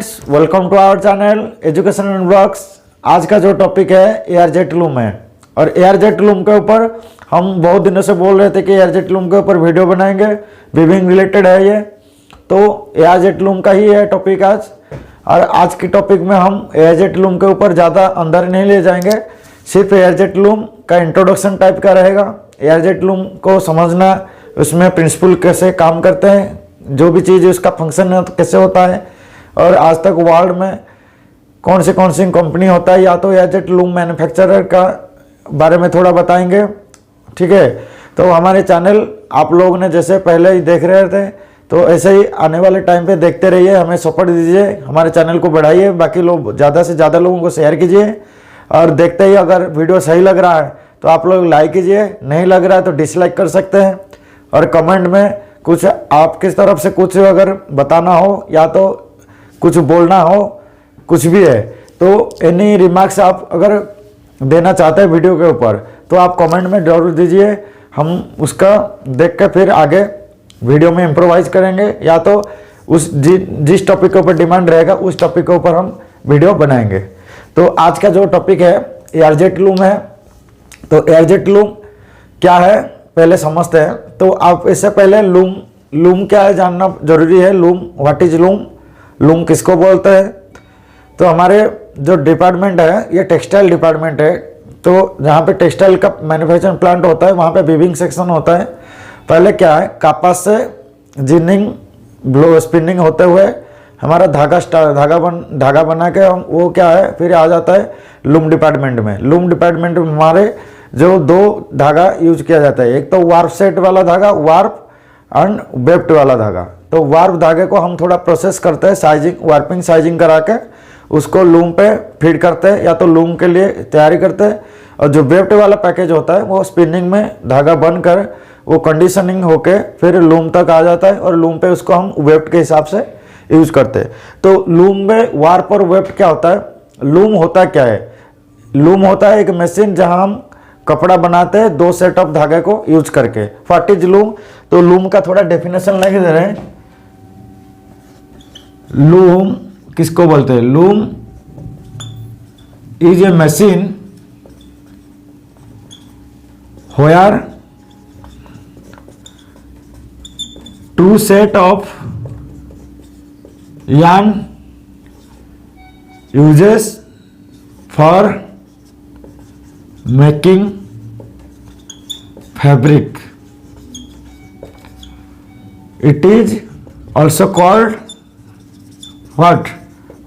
Friends, welcome to our channel education and blogs. आज का जो टॉपिक है एआरजेट लूम है और एआरजेट लूम के ऊपर हम बहुत दिनों से बोल रहे थे कि एआरजेट लूम के ऊपर वीडियो बनाएंगे, वीविंग रिलेटेड है ये। तो एआरजेट लूम का ही है टॉपिक आज। और आज की टॉपिक में हम एआरजेट लूम के ऊपर ज़्यादा अंदर नहीं ले जाएंगे, सिर्फ एआरजेट लूम का इंट्रोडक्शन टाइप का रहेगा। एआरजेट लूम को समझना, उसमें प्रिंसिपल कैसे काम करते हैं, जो भी चीज़ उसका फंक्शन कैसे होता है, और आज तक वर्ल्ड में कौन सी कंपनी होता है या तो एआरजेट लूम मैन्युफैक्चरर का बारे में थोड़ा बताएंगे। ठीक है, तो हमारे चैनल आप लोगों ने जैसे पहले ही देख रहे थे तो ऐसे ही आने वाले टाइम पे देखते रहिए, हमें सपोर्ट दीजिए, हमारे चैनल को बढ़ाइए, बाकी लोग ज़्यादा से ज़्यादा लोगों को शेयर कीजिए। और देखते ही अगर वीडियो सही लग रहा है तो आप लोग लाइक कीजिए, नहीं लग रहा है तो डिसलाइक कर सकते हैं। और कमेंट में कुछ आप किस तरफ से कुछ अगर बताना हो या तो कुछ बोलना हो, कुछ भी है तो एनी रिमार्क्स आप अगर देना चाहते हैं वीडियो के ऊपर तो आप कमेंट में जरूर दीजिए। हम उसका देख कर फिर आगे वीडियो में इम्प्रोवाइज करेंगे, या तो उस जिस टॉपिक के ऊपर डिमांड रहेगा उस टॉपिक के ऊपर हम वीडियो बनाएंगे। तो आज का जो टॉपिक है एआरजेट लूम है। तो एआरजेट लूम क्या है पहले समझते हैं। तो आप इससे पहले लूम क्या है जानना जरूरी है। Loom, what is loom, loom किसको बोलते हैं। तो हमारे जो डिपार्टमेंट है ये टेक्सटाइल डिपार्टमेंट है। तो जहाँ पे टेक्सटाइल का मैन्युफैक्चरिंग प्लांट होता है वहाँ पे वीविंग सेक्शन होता है। पहले क्या है, कपास से जिनिंग, ब्लो स्पिनिंग होते हुए हमारा धागा बना के हम वो क्या है फिर आ जाता है लूम डिपार्टमेंट में। लूम डिपार्टमेंट में हमारे जो दो धागा यूज किया जाता है, एक तो वार्प सेट वाला धागा, वार्प एंड वेप्ट वाला धागा। तो वार्प धागे को हम थोड़ा प्रोसेस करते हैं, साइजिंग, वार्पिंग साइजिंग करा के उसको लूम पे फीड करते हैं या तो लूम के लिए तैयारी करते हैं। और जो वेप्ट वाला पैकेज होता है वो स्पिनिंग में धागा बनकर वो कंडीशनिंग होके फिर लूम तक आ जाता है और लूम पे उसको हम वेप्ट के हिसाब से यूज करते हैं। तो लूम में वार्प और वेप्ट क्या होता है, लूम होता क्या है, लूम होता है एक मशीन जहां हम कपड़ा बनाते हैं दो सेट ऑफ धागे को यूज करके। व्हाट इज लूम, तो लूम का थोड़ा डेफिनेशन लिख दे रहे हैं। लूम किसको बोलते हैं, loom is a machine where two set of yarn uses for making fabric. It is also called what?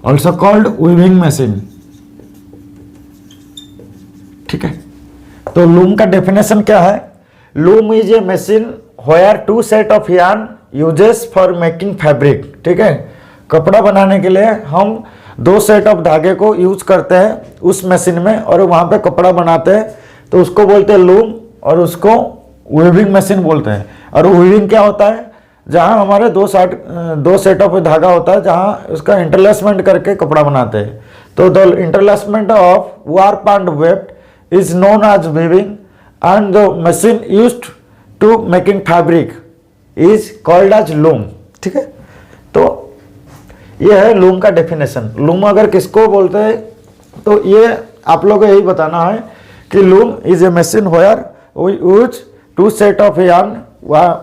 Also called weaving machine. ठीक है, तो लूम का डेफिनेशन क्या है, loom is a machine where two set of yarn uses for making fabric. ठीक है, कपड़ा बनाने के लिए हम दो सेट ऑफ धागे को यूज करते हैं उस मशीन में और वहां पे कपड़ा बनाते हैं, तो उसको बोलते हैं लूम और उसको वीविंग मशीन बोलते हैं। और वीविंग क्या होता है, जहां हमारे दो सेट ऑफ धागा होता है जहां उसका इंटरलेसमेंट करके कपड़ा बनाते हैं। तो the interlacement of warp and weft is known as weaving and the machine used to making fabric is called as loom। ठीक है, तो ये है लूम का डेफिनेशन। लूम अगर किसको बोलते हैं तो ये आप लोगों को यही बताना है कि loom is a machine where we use two set of yarn,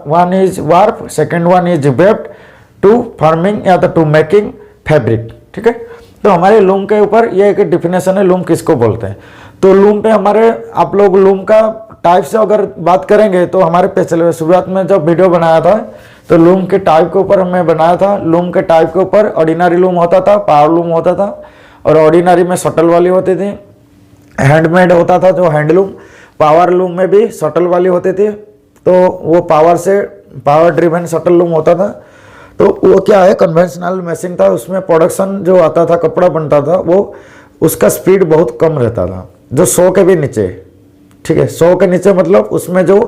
one is warp, second one is webbed to forming या तो to making fabric। ठीक है, तो हमारे लूम के ऊपर ये एक डेफिनेशन है लूम किसको बोलते हैं। तो लूम पे हमारे आप लोग लूम का टाइप से अगर बात करेंगे तो हमारे पिछले शुरुआत में जब वीडियो बनाया था तो लूम के टाइप के ऊपर हमने बनाया था। लूम के टाइप के ऊपर ऑर्डिनरी लूम होता था, पावर लूम होता था, और ऑर्डिनरी में शटल वाली होती थी, हैंडमेड होता था जो हैंडलूम, पावर लूम में भी शटल वाली होती थी। तो वो पावर ड्रिवन शटल लूम होता था। तो वो क्या है, कन्वेंशनल मशीन था, उसमें प्रोडक्शन जो आता था, कपड़ा बनता था, वो उसका स्पीड बहुत कम रहता था, जो 100 के भी नीचे। ठीक है, 100 के नीचे मतलब उसमें जो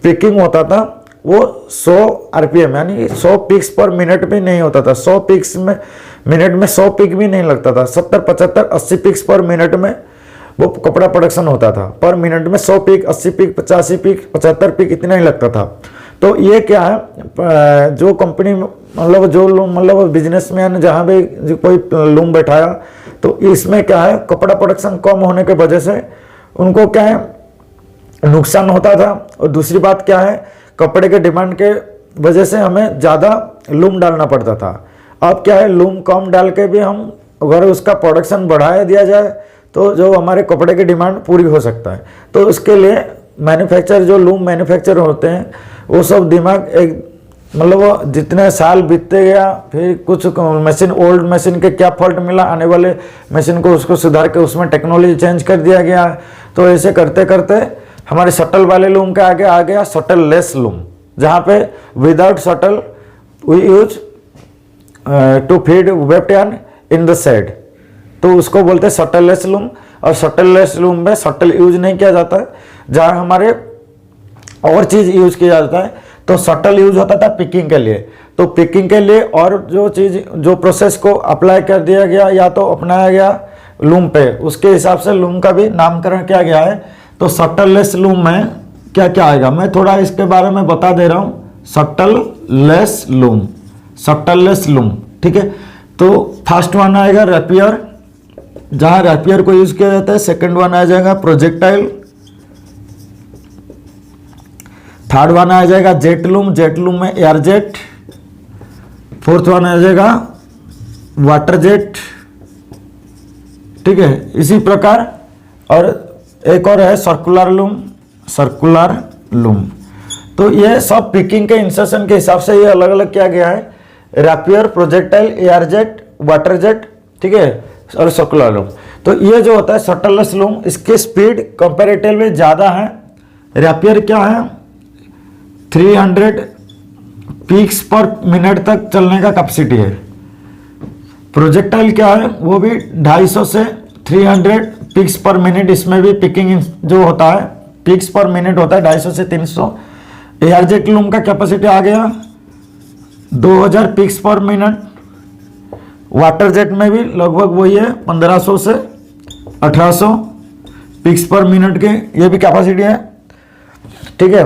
पिकिंग होता था वो 100 आरपीएम यानी 100 पिक्स पर मिनट भी नहीं होता था। 100 पिक्स में मिनट में 100 पिक भी नहीं लगता था। 70, 75, 80 पिक्स पर मिनट में वो कपड़ा प्रोडक्शन होता था। पर मिनट में 100 पिक, 80 पिक, 85 पिक, 75 पिक इतना ही लगता था। तो ये क्या है, जो कंपनी मतलब जो मतलब बिजनेसमैन जहाँ भी कोई लूम बैठाया, तो इसमें क्या है, कपड़ा प्रोडक्शन कम होने के वजह से उनको क्या है नुकसान होता था। और दूसरी बात क्या है, कपड़े के डिमांड के वजह से हमें ज़्यादा लूम डालना पड़ता था। अब क्या है, लूम कम डाल के भी हम अगर उसका प्रोडक्शन बढ़ा दिया जाए तो जो हमारे कपड़े की डिमांड पूरी हो सकता है। तो उसके लिए मैन्युफैक्चर जो लूम मैन्युफैक्चर होते हैं वो सब दिमाग एक मतलब वो जितने साल बीतते गया, फिर कुछ मशीन ओल्ड मशीन के क्या फॉल्ट मिला, आने वाले मशीन को उसको सुधार के उसमें टेक्नोलॉजी चेंज कर दिया गया। तो ऐसे करते करते हमारे शटल वाले लूम के आगे आ गया शटल लेस लूम, जहाँ पे without shuttle we use to feed weft yarn in the shed, तो उसको बोलते हैं शटल लेस लूम। और शटल लेस लूम में शटल यूज नहीं किया जाता है, जहाँ हमारे और चीज़ यूज किया जाता है। तो शटल यूज होता था पिकिंग के लिए, तो पिकिंग के लिए और जो चीज़ जो प्रोसेस को अप्लाई कर दिया गया या तो अपनाया गया लूम पे, उसके हिसाब से लूम का भी नामकरण किया गया है। तो शटल लेस लूम में क्या क्या आएगा, मैं थोड़ा इसके बारे में बता दे रहा हूँ। Shuttle less loom, shuttle less loom, ठीक है। तो फर्स्ट वन आएगा रैपियर, जहाँ रैपियर को यूज किया जाता है। सेकंड वन आ जाएगा प्रोजेक्टाइल। थर्ड वन आ जाएगा जेट लूम, जेट लूम में एयर जेट। फोर्थ वन आ जाएगा वाटर जेट, ठीक है। इसी प्रकार और एक और है सर्कुलर लूम, सर्कुलर लूम। तो ये सब पिकिंग के इंसर्शन के हिसाब से ये अलग अलग किया गया है, rapier, projectile, air jet, water jet, ठीक है, और सर्कुलर लूम। तो ये जो होता है शटल लेस लूम, इसकी स्पीड कंपैरेटिवली ज़्यादा है। रैपियर क्या है, 300 पीक्स पर मिनट तक चलने का कैपेसिटी है। प्रोजेक्टाइल क्या है, वो भी 250 से 300 पीक्स पर मिनट, इसमें भी पिकिंग जो होता है पीक्स पर मिनट होता है 250 से 300। एयर जेट लूम का कैपेसिटी आ गया 2000 पीक्स पर मिनट। वाटर जेट में भी लगभग वही है 1500 से 1800 पीक्स पर मिनट के, ये भी कैपेसिटी है, ठीक है।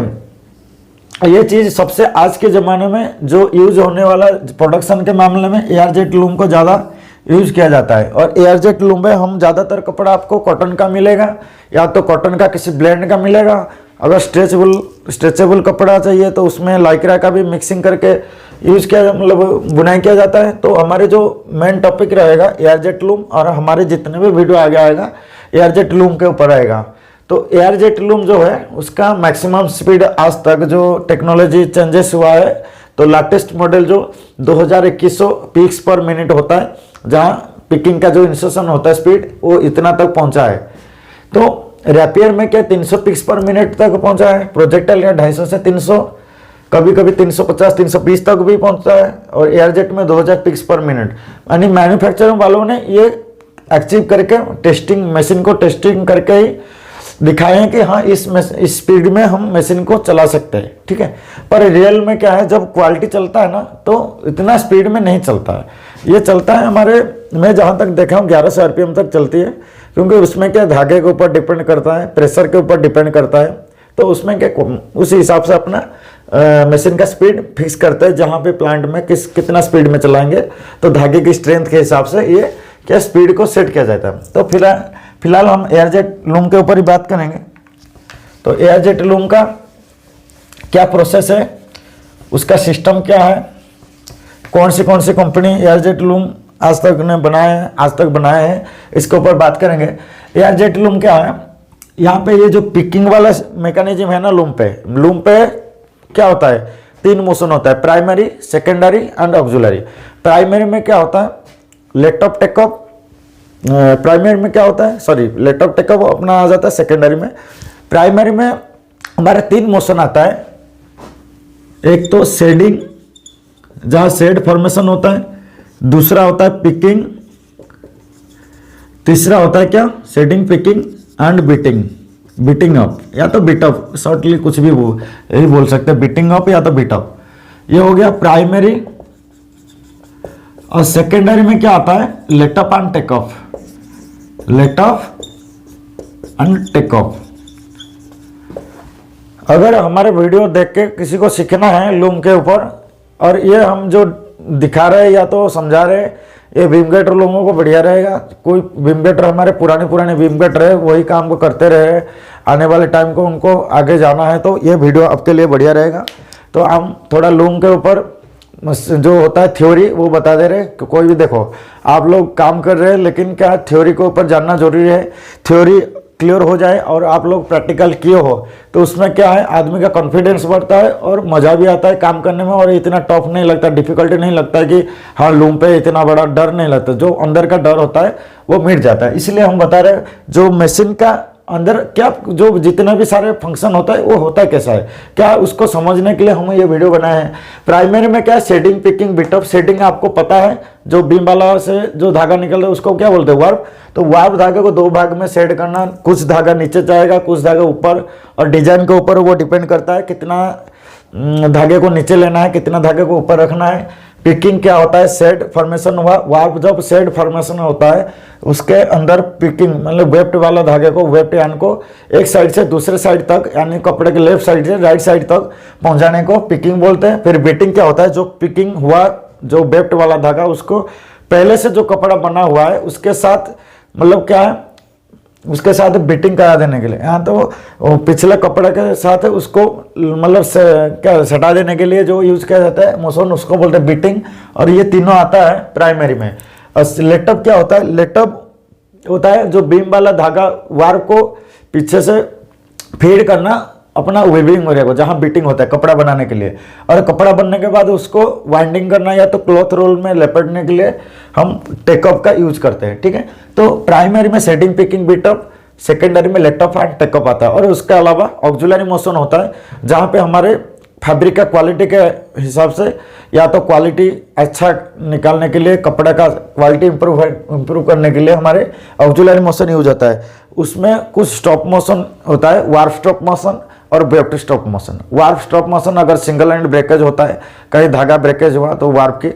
ये चीज़ सबसे आज के ज़माने में जो यूज होने वाला प्रोडक्शन के मामले में एयर जेट लूम को ज़्यादा यूज किया जाता है। और एयर जेट लूम में हम ज़्यादातर कपड़ा आपको कॉटन का मिलेगा, या तो कॉटन का किसी ब्लेंड का मिलेगा। अगर स्ट्रेचेबल कपड़ा चाहिए तो उसमें लाइक्रा का भी मिक्सिंग करके यूज किया, मतलब बुनाई किया जाता है। तो हमारे जो मेन टॉपिक रहेगा एयर जेट लूम, और हमारे जितने भी वीडियो आगे आएगा एयर जेट लूम के ऊपर आएगा। तो एयर जेट लूम जो है उसका मैक्सिमम स्पीड आज तक जो टेक्नोलॉजी चेंजेस हुआ है, तो लेटेस्ट मॉडल जो 2100 पीक्स पर मिनट होता है, जहाँ पिकिंग का जो इंसर्शन होता है स्पीड वो इतना तक पहुंचा है। तो रैपियर में क्या 300 पिक्स पर मिनट तक पहुंचा है, प्रोजेक्टाइल का 250 से 300, कभी कभी 350 320 तक भी पहुंचता है, और एयर जेट में 2000 पिक्स पर मिनट। यानी मैन्युफैक्चरिंग वालों ने ये अचीव करके टेस्टिंग मशीन को टेस्टिंग करके ही दिखाए हैं कि हाँ इस स्पीड में हम मशीन को चला सकते हैं, ठीक है। पर रियल में क्या है, जब क्वालिटी चलता है ना तो इतना स्पीड में नहीं चलता है। ये चलता है हमारे, मैं जहाँ तक देखा हूँ 1100 आरपीएम तक चलती है, क्योंकि उसमें क्या धागे के ऊपर डिपेंड करता है, प्रेशर के ऊपर डिपेंड करता है। तो उसमें क्या उस हिसाब से अपना मशीन का स्पीड फिक्स करते हैं, जहाँ पे प्लांट में कितना स्पीड में चलाएंगे, तो धागे की स्ट्रेंथ के हिसाब से ये क्या स्पीड को सेट किया जाता है। तो फिलहाल हम एयर जेट लूम के ऊपर ही बात करेंगे। तो एयर जेट लूम का क्या प्रोसेस है, उसका सिस्टम क्या है, कौन सी कंपनी एयर जेट लूम आज तक बनाए हैं, इसके ऊपर बात करेंगे। एयर जेट लूम क्या है, यहाँ पे ये जो पिकिंग वाला मैकेनिज्म है ना लूम पे क्या होता है, 3 मोशन होता है, primary, secondary and auxiliary. Primary में क्या होता है, लेट ऑफ टेकऑफ, प्राइमरी में क्या होता है, सॉरी लेट ऑफ टेकऑफ अपना आ जाता है सेकेंडरी में। प्राइमरी में हमारे 3 मोशन आता है, एक तो शेडिंग जहाँ शेड फॉर्मेशन होता है, दूसरा होता है पिकिंग, तीसरा होता है क्या shedding, picking and beating up, या तो बीट अप, शॉर्टली कुछ भी यही बोल सकते हैं, बीटिंग अप या तो बीट अप। ये हो गया प्राइमरी। और सेकेंडरी में क्या आता है, let up and take off, let off and take off. अगर हमारे वीडियो देख के किसी को सीखना है लूम के ऊपर, और ये हम जो दिखा रहे हैं या तो समझा रहे हैं, ये बीम गेटर लोगों को बढ़िया रहेगा। कोई बीम गेटर हमारे पुराने बीम गेटर है, वही काम को करते रहे, आने वाले टाइम को उनको आगे जाना है, तो ये वीडियो आपके लिए बढ़िया रहेगा। तो हम थोड़ा लूम के ऊपर जो होता है थ्योरी वो बता दे रहे हैं कि कोई भी देखो आप लोग काम कर रहे हैं, लेकिन क्या थ्योरी के ऊपर जानना जरूरी है। थ्योरी क्लियर हो जाए और आप लोग प्रैक्टिकल किए हो तो उसमें क्या है, आदमी का कॉन्फिडेंस बढ़ता है और मज़ा भी आता है काम करने में, और इतना टफ नहीं लगता, डिफिकल्टी नहीं लगता है कि हाँ लूम पे इतना बड़ा डर नहीं लगता। जो अंदर का डर होता है वो मिट जाता है। इसलिए हम बता रहे हैं जो मशीन का अंदर क्या जो जितना भी सारे फंक्शन होता है वो होता कैसा है, क्या उसको समझने के लिए हम ये वीडियो बनाए हैं। प्राइमरी में क्या शेडिंग, पिकिंग, बिटअप। शेडिंग आपको पता है, जो बीम वाला से जो धागा निकल रहा है उसको क्या बोलते हैं, वार्प। तो वार्प धागे को दो भाग में शेड करना, कुछ धागा नीचे जाएगा, कुछ धागा ऊपर, और डिजाइन के ऊपर वो डिपेंड करता है कितना धागे को नीचे लेना है, कितना धागे को ऊपर रखना है। पिकिंग क्या होता है, शेड फॉर्मेशन हुआ। वार्प जब शेड फॉर्मेशन होता है उसके अंदर पिकिंग मतलब वेफ्ट वाला धागे को, वेफ्ट यान को एक साइड से दूसरे साइड तक, यानी कपड़े के लेफ्ट साइड से राइट साइड तक पहुंचाने को पिकिंग बोलते हैं। फिर बीटिंग क्या होता है, जो पिकिंग हुआ जो वेफ्ट वाला धागा उसको पहले से जो कपड़ा बना हुआ है उसके साथ मतलब क्या है, उसके साथ बीटिंग करा देने के लिए। यहाँ तो पिछले कपड़े के साथ उसको मतलब क्या सटा देने के लिए जो यूज किया जाता है मोशन, उसको बोलते हैं बीटिंग। और ये तीनों आता है प्राइमरी में। और लेटअप क्या होता है, लेटअप होता है जो बीम वाला धागा वार्प को पीछे से फीड करना अपना वेविंग एरिया को, जहाँ बीटिंग होता है कपड़ा बनाने के लिए। और कपड़ा बनने के बाद उसको वाइंडिंग करना या तो क्लॉथ रोल में लपेटने के लिए हम टेकअप का यूज करते हैं। ठीक है, तो प्राइमरी में शेडिंग, पिकिंग, बिटअप, सेकेंडरी में लेटअप एंड टेकअप आता है। और उसके अलावा ऑक्सिलरी मोशन होता है जहाँ पे हमारे फैब्रिक का क्वालिटी के हिसाब से या तो क्वालिटी अच्छा निकालने के लिए, कपड़े का क्वालिटी इंप्रूव करने के लिए हमारे ऑक्सिलरी मोशन यूज होता है। उसमें कुछ स्टॉप मोशन होता है, वार्प स्टॉप मोशन और weft stop motion. Warp stop motion अगर सिंगल एंड ब्रेकेज होता है, कहीं धागा ब्रेकेज हुआ तो वार्प की,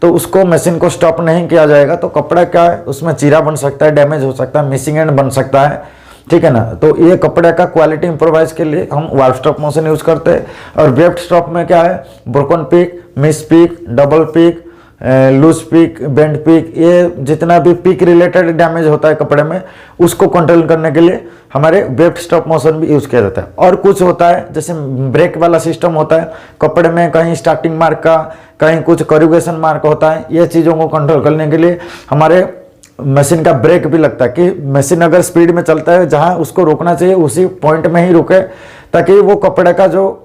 तो उसको मशीन को स्टॉप नहीं किया जाएगा तो कपड़ा क्या है उसमें चीरा बन सकता है, डैमेज हो सकता है, मिसिंग एंड बन सकता है। ठीक है ना, तो ये कपड़े का क्वालिटी इंप्रोवाइज के लिए हम वार्प स्टॉप मोशन यूज करते हैं। और वेफ्ट स्टॉप में क्या है, broken pick, miss pick, double pick, loose pick, bend pick, ये जितना भी पिक रिलेटेड डैमेज होता है कपड़े में उसको कंट्रोल करने के लिए हमारे वेफ्ट स्टॉप मोशन भी यूज किया जाता है। और कुछ होता है जैसे ब्रेक वाला सिस्टम होता है, कपड़े में कहीं स्टार्टिंग मार्क का, कहीं कुछ करुगेशन मार्क होता है, ये चीज़ों को कंट्रोल करने के लिए हमारे मशीन का ब्रेक भी लगता है कि मशीन अगर स्पीड में चलता है जहाँ उसको रोकना चाहिए उसी पॉइंट में ही रुके, ताकि वो कपड़े का जो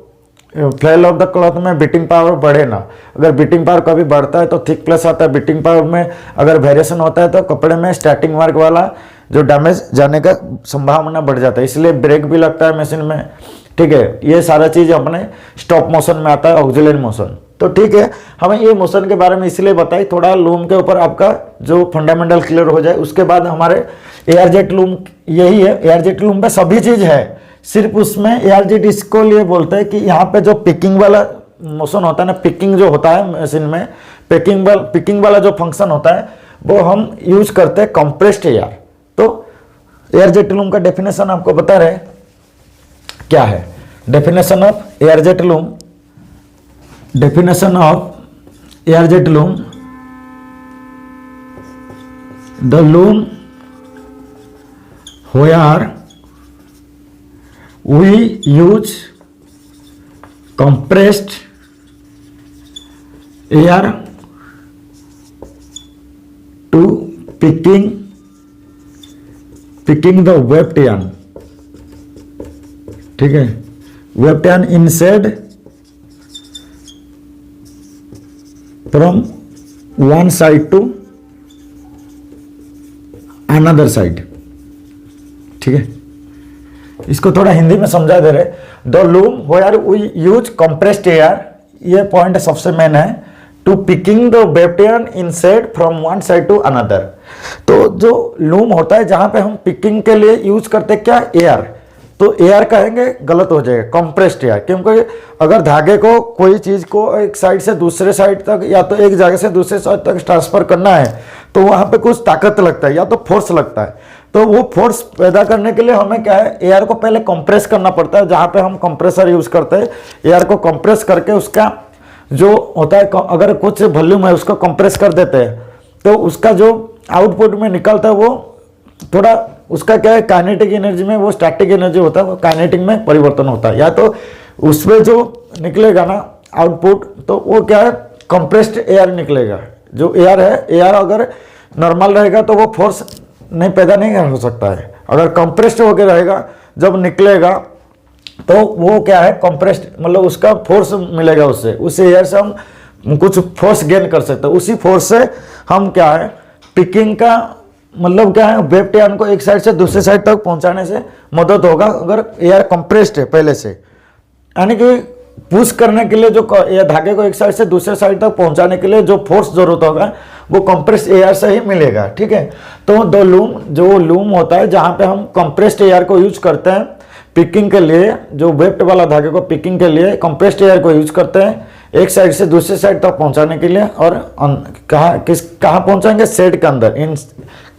फ्लेल ऑफ द क्लॉथ में बीटिंग पावर बढ़े ना। अगर बीटिंग पावर कभी बढ़ता है तो थिक प्लस आता है, बीटिंग पावर में अगर वेरिएशन होता है तो कपड़े में स्टार्टिंग मार्क वाला जो डैमेज जाने का संभावना बढ़ जाता है, इसलिए ब्रेक भी लगता है मशीन में। ठीक है, ये सारा चीज़ अपने स्टॉप मोशन में आता है, ऑक्सिलरी मोशन। तो ठीक है, हमें ये मोशन के बारे में इसलिए बताई थोड़ा लूम के ऊपर आपका जो फंडामेंटल क्लियर हो जाए। उसके बाद हमारे एआरजेट लूम यही है, एआरजेट लूम पे सभी चीज़ है, सिर्फ उसमें एआरजेट इसको लिए बोलते हैं कि यहाँ पे जो पिकिंग वाला मोशन होता है ना, पिकिंग जो होता है मशीन में, पिकिंग वाला जो फंक्शन होता है वो हम यूज करते हैं कंप्रेस्ड एयर। तो एआरजेट लूम का डेफिनेशन आपको बता रहे क्या है, definition of air jet loom, definition of airjet loom, the loom where we use compressed air to picking the weft yarn। ठीक है, weft yarn inside from one side to another side। ठीक है, इसको थोड़ा हिंदी में समझा दे रहे। The loom where we use compressed air, ये पॉइंट सबसे मेन है, to picking the weft yarn inside from one side to another. तो जो लूम होता है जहां पे हम पिकिंग के लिए यूज करते क्या, एयर, तो एयर कहेंगे गलत हो जाएगा, कंप्रेस्ड एयर। क्योंकि अगर धागे को कोई चीज़ को एक साइड से दूसरे साइड तक या तो एक जगह से दूसरे साइड तक ट्रांसफर करना है तो वहाँ पे कुछ ताकत लगता है या तो फोर्स लगता है। तो वो फोर्स पैदा करने के लिए हमें क्या है, एयर को पहले कंप्रेस करना पड़ता है। जहाँ पे हम कंप्रेसर यूज करते हैं, एयर को कंप्रेस करके उसका जो होता है, अगर कुछ वॉल्यूम है उसको कंप्रेस कर देते हैं तो उसका जो आउटपुट में निकलता है वो थोड़ा, उसका क्या है, काइनेटिक एनर्जी में वो स्टैटिक एनर्जी होता है, वो काइनेटिक में परिवर्तन होता है। या तो उसमें जो निकलेगा ना आउटपुट, तो वो क्या है, कंप्रेस्ड एयर निकलेगा। जो एयर है, एयर अगर नॉर्मल रहेगा तो वो फोर्स नहीं पैदा नहीं हो सकता है। अगर कंप्रेस्ड होकर रहेगा जब निकलेगा तो वो क्या है, कंप्रेस्ड, मतलब उसका फोर्स मिलेगा उससे, उस एयर से हम कुछ फोर्स गेन कर सकते हैं। उसी फोर्स से हम क्या है, पिकिंग का मतलब क्या है, वेब यान को एक साइड से दूसरे साइड तक पहुंचाने से मदद होगा अगर एयर कंप्रेस्ड है पहले से। यानी कि पुश करने के लिए जो एयर धागे को एक साइड से दूसरे साइड तक पहुंचाने के लिए जो फोर्स जरूरत होगा वो कंप्रेस्ड एयर से ही मिलेगा, ठीक है। तो दो लूम, जो लूम होता है जहां पे हम कंप्रेस्ड एयर को यूज करते हैं पिकिंग के लिए, जो वेब्ड वाला धागे को पिकिंग के लिए कंप्रेस्ड एयर को यूज करते हैं एक साइड से दूसरे साइड तक पहुंचाने के लिए। और कहाँ पहुंचाएंगे, सेड के अंदर। इन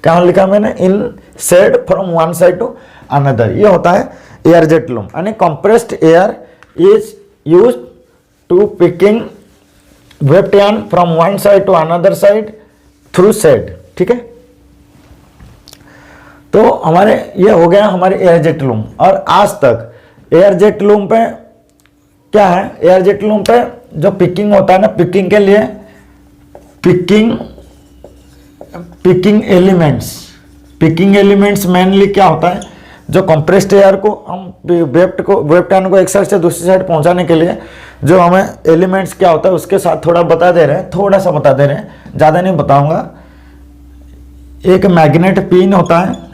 कहाँ लिखा मैंने, in shed from one side to another. ये होता है एयर जेट लूम। यानी compressed air is use to picking weft yarn from one side to another side through shed, ठीक है। तो हमारे ये हो गया हमारे एयर जेट लूम। और आज तक एयर जेट लूम पे क्या है, एयर जेट लूम पे जो पिकिंग होता है ना, पिकिंग के लिए पिकिंग एलिमेंट्स मेनली क्या होता है, जो कंप्रेस्ड एयर को हम वेब्ड यार्न को एक साइड से दूसरी साइड पहुंचाने के लिए जो हमें एलिमेंट्स क्या होता है उसके साथ थोड़ा बता दे रहे हैं, थोड़ा सा बता दे रहे हैं, ज़्यादा नहीं बताऊंगा। एक मैग्नेट पिन होता है,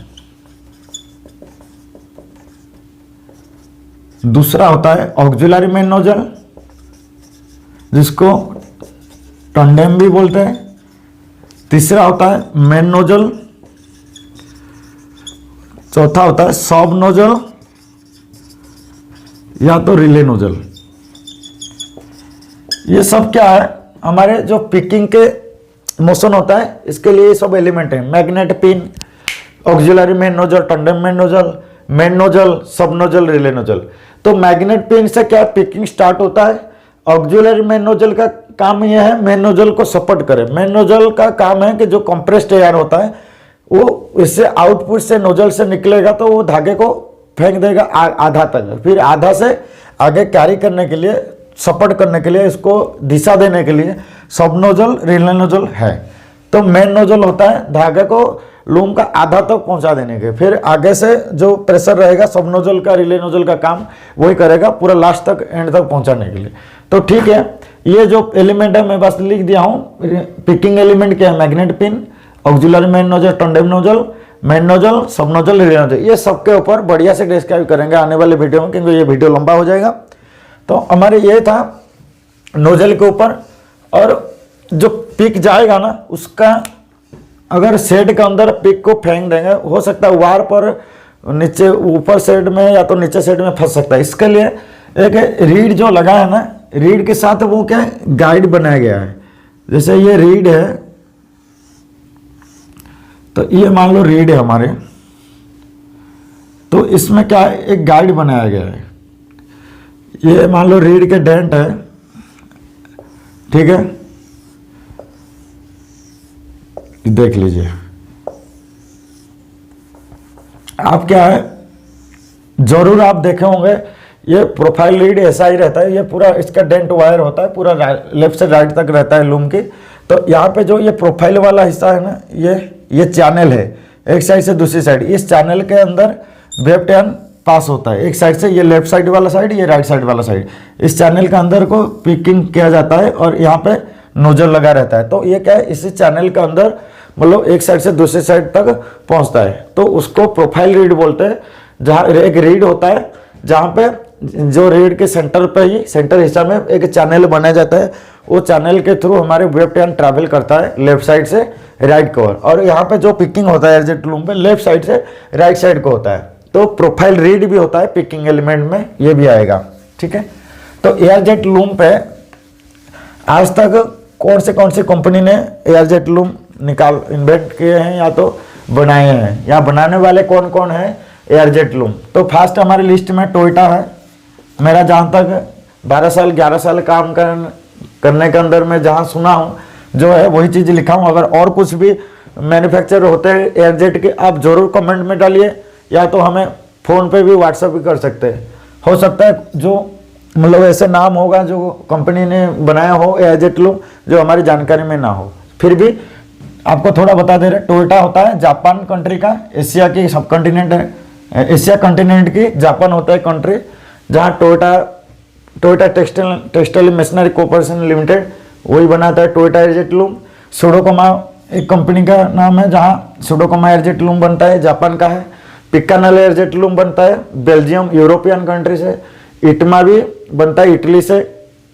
दूसरा होता है ऑक्सिलरी मेन नोजल जिसको टंडेम भी बोलते हैं, तीसरा होता है मेन नोजल, चौथा होता है सब नोजल या तो रिले नोजल। ये सब क्या है, हमारे जो पिकिंग के मोशन होता है इसके लिए ये सब एलिमेंट है। Magnet pin, auxiliary main nozzle, tandem main nozzle, sub nozzle, relay nozzle. तो मैग्नेट पिन से क्या पिकिंग स्टार्ट होता है। ऑक्सिलरी मेन नोजल का काम यह है मेन नोजल को सपोर्ट करे। मेन नोजल का काम है कि जो कंप्रेस्ड एयर होता है वो इससे आउटपुट से नोजल से निकलेगा तो वो धागे को फेंक देगा आधा तक, फिर आधा से आगे कैरी करने के लिए, सपोर्ट करने के लिए, इसको दिशा देने के लिए सब नोजल, रिले नोजल है। तो मेन नोजल होता है धागे को लूम का आधा तक पहुंचा देने के, फिर आगे से जो प्रेशर रहेगा सब नोजल का, रिले नोजल का काम वही करेगा पूरा लास्ट तक, एंड तक पहुंचाने के लिए। तो ठीक है, ये जो एलिमेंट है मैं बस लिख दिया हूँ। पिकिंग एलिमेंट क्या है, magnet pin, auxiliary main nozzle, tandem nozzle, main nozzle, sub nozzle, relay nozzle. ये सबके ऊपर बढ़िया से डिस्क्राइब करेंगे आने वाले वीडियो में, क्योंकि ये वीडियो लंबा हो जाएगा। तो हमारे ये था नोजल के ऊपर। और जो पिक जाएगा ना उसका, अगर शेड के अंदर पिक को फेंक देंगे, हो सकता है वार पर नीचे, ऊपर शेड में या तो नीचे शेड में फंस सकता है। इसके लिए एक रीड जो लगा है ना, रीड के साथ वो क्या है, गाइड बनाया गया है। जैसे ये रीड है, तो ये मान लो रीड है हमारे, तो इसमें क्या है, एक गाइड बनाया गया है। ये मान लो रीड के डेंट है, ठीक है, देख लीजिए आप। क्या है, जरूर आप देखे होंगे, ये प्रोफाइल रीड ऐसा ही रहता है। ये पूरा इसका डेंट वायर होता है, पूरा लेफ्ट से राइट तक रहता है लूम की। तो यहाँ पे जो ये प्रोफाइल वाला हिस्सा है ना, ये चैनल है एक साइड से दूसरी साइड। इस चैनल के अंदर वेब्ड यार्न पास होता है, एक साइड से, ये लेफ्ट साइड वाला साइड, ये राइट साइड वाला साइड। इस चैनल के अंदर को पिकिंग किया जाता है और यहाँ पे नोजल लगा रहता है। तो ये क्या है, इसी चैनल के अंदर मतलब एक साइड से दूसरे साइड तक पहुंचता है, तो उसको प्रोफाइल रीड बोलते हैं। जहाँ एक रीड होता है जहाँ पे जो रीड के सेंटर पे ही, सेंटर हिस्सा में एक चैनल बनाया जाता है। वो चैनल के थ्रू हमारे वेब्ड यार्न ट्रैवल करता है लेफ्ट साइड से राइट को। और यहाँ पे जो पिकिंग होता है एयर जेट लूम पे, लेफ्ट साइड से राइट साइड को होता है। तो प्रोफाइल रीड भी होता है पिकिंग एलिमेंट में, ये भी आएगा, ठीक है। तो एयर जेट लूम पे आज तक कौन सी कंपनी ने एयर जेट लूम इन्वेंट किए हैं या तो बनाए हैं या बनाने वाले कौन कौन है एयरजेट लूम। तो फर्स्ट हमारी लिस्ट में टोयोटा है। मेरा जहाँ तक 12 साल 11 साल काम करने के अंदर मैं जहाँ सुना हूँ जो है वही चीज़ लिखा हूँ। अगर और कुछ भी मैन्युफैक्चर होते हैं एयरजेट के आप ज़रूर कमेंट में डालिए, या तो हमें फ़ोन पे भी व्हाट्सएप भी कर सकते हैं। हो सकता है जो मतलब ऐसे नाम होगा जो कंपनी ने बनाया हो एयरजेट लूम जो हमारी जानकारी में ना हो, फिर भी आपको थोड़ा बता दे रहे। टोयोटा होता है जापान कंट्री का, एशिया की सब कंटिनेंट है, एशिया कंटिनेंट की जापान होता है कंट्री, जहाँ Toyota textile machinery corporation limited वही बनाता है टोयोटा एयरजेट लूम। सुडोकोमा एक कंपनी का नाम है जहाँ सुडोकोमा एयरजेट लूम बनता है, जापान का है। पिकानल एयरजेट लूम बनता है बेल्जियम यूरोपियन कंट्री से। इटमा भी बनता है इटली से,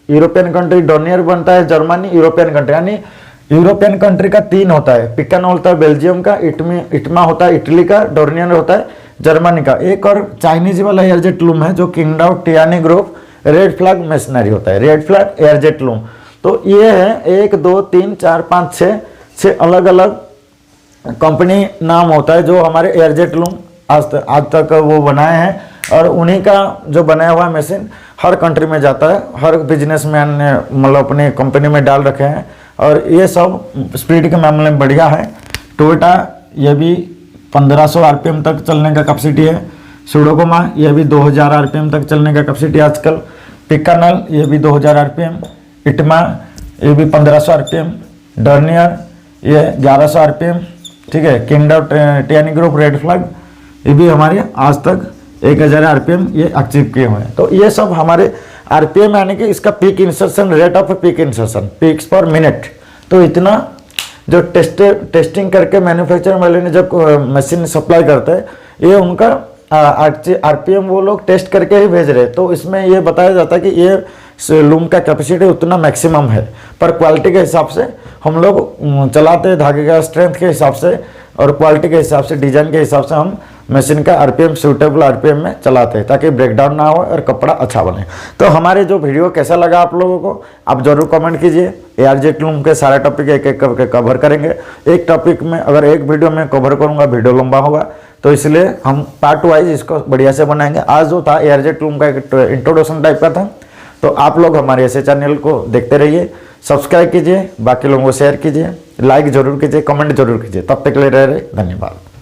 यूरोपियन कंट्री। डोर्नियर बनता है जर्मनी यूरोपियन कंट्री, यानी यूरोपियन कंट्री का 3 होता है। पिकानल होता है बेल्जियम का, इटमा होता है इटली का, डोर्नियर होता है जर्मनी का। एक और चाइनीज वाला एयरजेट लूम है जो किंगडाओ टियानी ग्रुप रेड फ्लैग मशीनरी होता है, रेड फ्लैग एयरजेट लूम। तो ये है 1 2 3 4 5 6 अलग अलग कंपनी नाम होता है जो हमारे एयरजेट लूम आज तक वो बनाए हैं। और उन्हीं का जो बनाया हुआ मशीन हर कंट्री में जाता है, हर बिजनेसमैन ने मतलब अपनी कंपनी में डाल रखे हैं। और ये सब स्पीड के मामले में बढ़िया है। टोयोटा ये भी 1500 आरपीएम तक चलने का कैपेसिटी है। सुडोकोमा ये भी 2000 आरपीएम तक चलने का कैपेसिटी है आजकल। पिकानल ये भी 2000 आरपीएम। इटमा ये भी 1500 आरपीएम। डर्नियर ये 1100 आरपीएम, ठीक है। किंगडाओ टियानी ग्रुप रेड फ्लैग ये भी हमारे आज तक 1000 आरपीएम ये अचीव किए हुए हैं। तो ये सब हमारे आरपीएम यानी कि इसका peak insertion rate off peak insertion peaks पर मिनट। तो इतना जो टेस्टिंग करके मैन्युफैक्चर वाले ने जब मशीन सप्लाई करता है ये उनका आरपीएम वो लोग टेस्ट करके ही भेज रहे हैं। तो इसमें ये बताया जाता है कि ये लूम का कैपेसिटी उतना मैक्सिमम है, पर क्वालिटी के हिसाब से हम लोग चलाते हैं, धागे का स्ट्रेंथ के हिसाब से और क्वालिटी के हिसाब से, डिजाइन के हिसाब से हम मशीन का आरपीएम सूटेबल आरपीएम में चलाते हैं ताकि ब्रेकडाउन ना हो और कपड़ा अच्छा बने। तो हमारे जो वीडियो कैसा लगा आप लोगों को आप जरूर कमेंट कीजिए। एयरजेट लूम के सारे टॉपिक एक एक करके कवर करेंगे। एक टॉपिक में अगर एक वीडियो में कवर करूंगा वीडियो लंबा होगा, तो इसलिए हम पार्ट वाइज इसको बढ़िया से बनाएंगे। आज जो था एयरजेट लूम का एक इंट्रोडक्शन टाइप का था। तो आप लोग हमारे ऐसे चैनल को देखते रहिए, सब्सक्राइब कीजिए, बाकी लोगों को शेयर कीजिए, लाइक जरूर कीजिए, कमेंट जरूर कीजिए। तब तक के लिए रहे धन्यवाद।